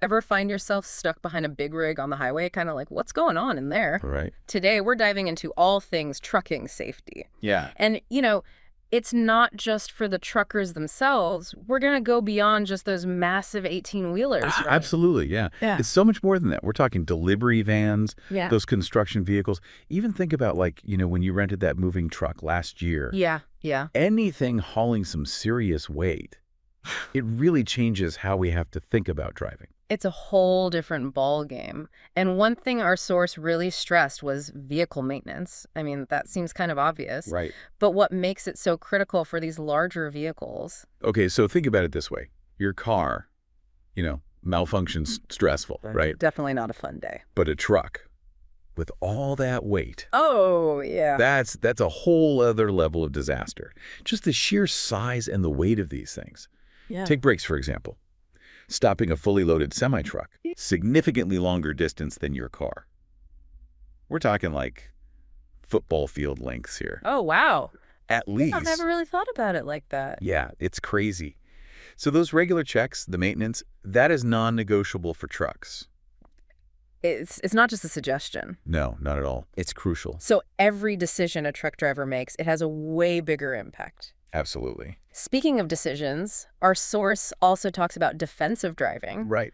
Ever find yourself stuck behind a big rig on the highway, kind of like, what's going on in there? Right. Today, we're diving into all things trucking safety. Yeah. And, it's not just for the truckers themselves. We're going to go beyond just those massive 18-wheelers, right? Absolutely, yeah. Yeah. It's so much more than that. We're talking delivery vans, Yeah. those construction vehicles. Even think about, like, when you rented that moving truck last year. Yeah, yeah. Anything hauling some serious weight, it really changes how we have to think about driving. It's a whole different ball game. And one thing our source really stressed was vehicle maintenance. I mean, that seems kind of obvious. Right. But what makes it so critical for these larger vehicles? Okay, so think about it this way. Your car, malfunctions stressful, right? Definitely not a fun day. But a truck with all that weight, Oh, yeah. that's a whole other level of disaster. Just the sheer size and the weight of these things. Yeah. Take brakes, for example. Stopping a fully loaded semi-truck, significantly longer distance than your car. We're talking like football field lengths here. Oh, wow. At least. I've never really thought about it like that. Yeah, it's crazy. So those regular checks, the maintenance, that is non-negotiable for trucks. It's not just a suggestion. No, not at all. It's crucial. So every decision a truck driver makes, it has a way bigger impact. Absolutely. Speaking of decisions, our source also talks about defensive driving. Right.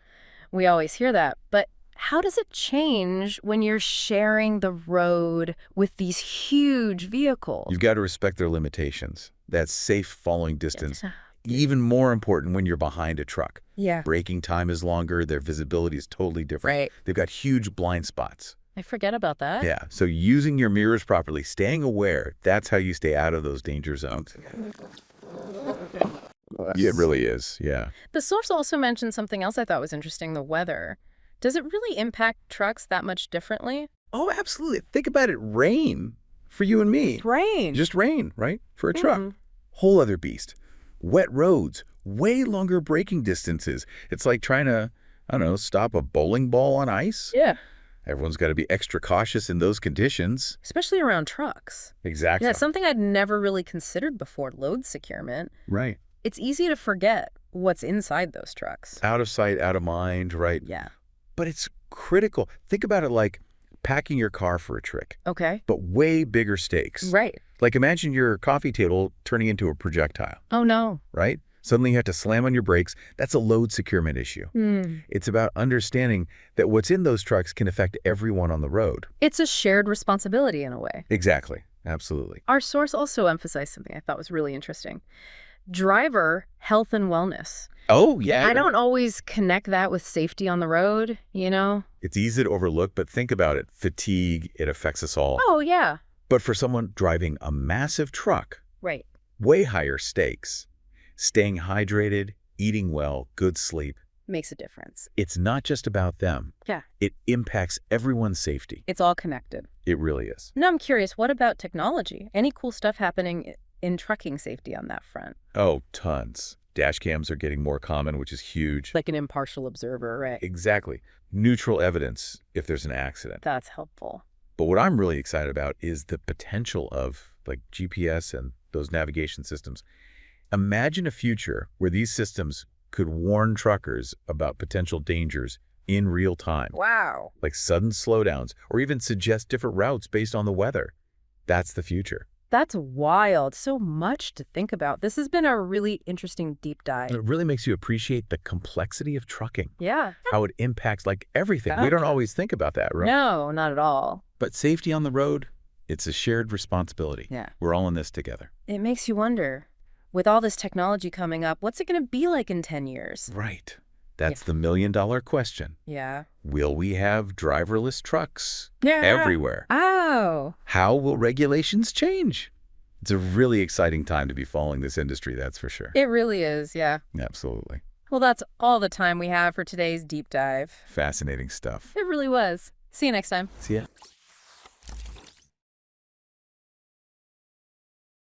We always hear that, but how does it change when you're sharing the road with these huge vehicles? You've got to respect their limitations. That safe following distance, Yeah. even more important when you're behind a truck. Yeah. Braking time is longer. Their visibility is totally different. Right. They've got huge blind spots. I forget about that. Yeah. So using your mirrors properly, staying aware, that's how you stay out of those danger zones. Yeah, it really is. Yeah. The source also mentioned something else I thought was interesting, the weather. Does it really impact trucks that much differently? Oh, absolutely. Think about it. Rain for you and me. Rain. Just rain, right? For a truck. Whole other beast. Wet roads, way longer braking distances. It's like trying to, stop a bowling ball on ice. Yeah. Everyone's got to be extra cautious in those conditions. Especially around trucks. Exactly. Yeah, something I'd never really considered before, load securement. Right. It's easy to forget what's inside those trucks. Out of sight, out of mind, right? Yeah. But it's critical. Think about it like packing your car for a trick, Okay. but way bigger stakes. Right. Like imagine your coffee table turning into a projectile, Oh, no. right? Suddenly you have to slam on your brakes. That's a load securement issue. It's about understanding that what's in those trucks can affect everyone on the road. It's a shared responsibility in a way. Exactly. Absolutely. Our source also emphasized something I thought was really interesting. Driver health and wellness. Oh, yeah. I don't always connect that with safety on the road, It's easy to overlook, but think about it. Fatigue, it affects us all. Oh, yeah. But for someone driving a massive truck, Right. way higher stakes. Staying hydrated, eating well, good sleep. Makes a difference. It's not just about them. Yeah. It impacts everyone's safety. It's all connected. It really is. Now I'm curious, what about technology? Any cool stuff happening in trucking safety on that front? Oh, tons. Dash cams are getting more common, which is huge. Like an impartial observer, right? Exactly. Neutral evidence if there's an accident. That's helpful. But what I'm really excited about is the potential of like GPS and those navigation systems. Imagine a future where these systems could warn truckers about potential dangers in real time. Wow. Like sudden slowdowns or even suggest different routes based on the weather. That's the future. That's wild. So much to think about. This has been a really interesting deep dive. It really makes you appreciate the complexity of trucking. Yeah. How it impacts like everything. We don't always think about that, right? No, not at all. But safety on the road, it's a shared responsibility. Yeah. We're all in this together. It makes you wonder, with all this technology coming up, what's it going to be like in 10 years? Right. That's the million-dollar question. Yeah. Will we have driverless trucks Yeah. everywhere? Oh. How will regulations change? It's a really exciting time to be following this industry, that's for sure. It really is, yeah. Absolutely. Well, that's all the time we have for today's deep dive. Fascinating stuff. It really was. See you next time. See ya.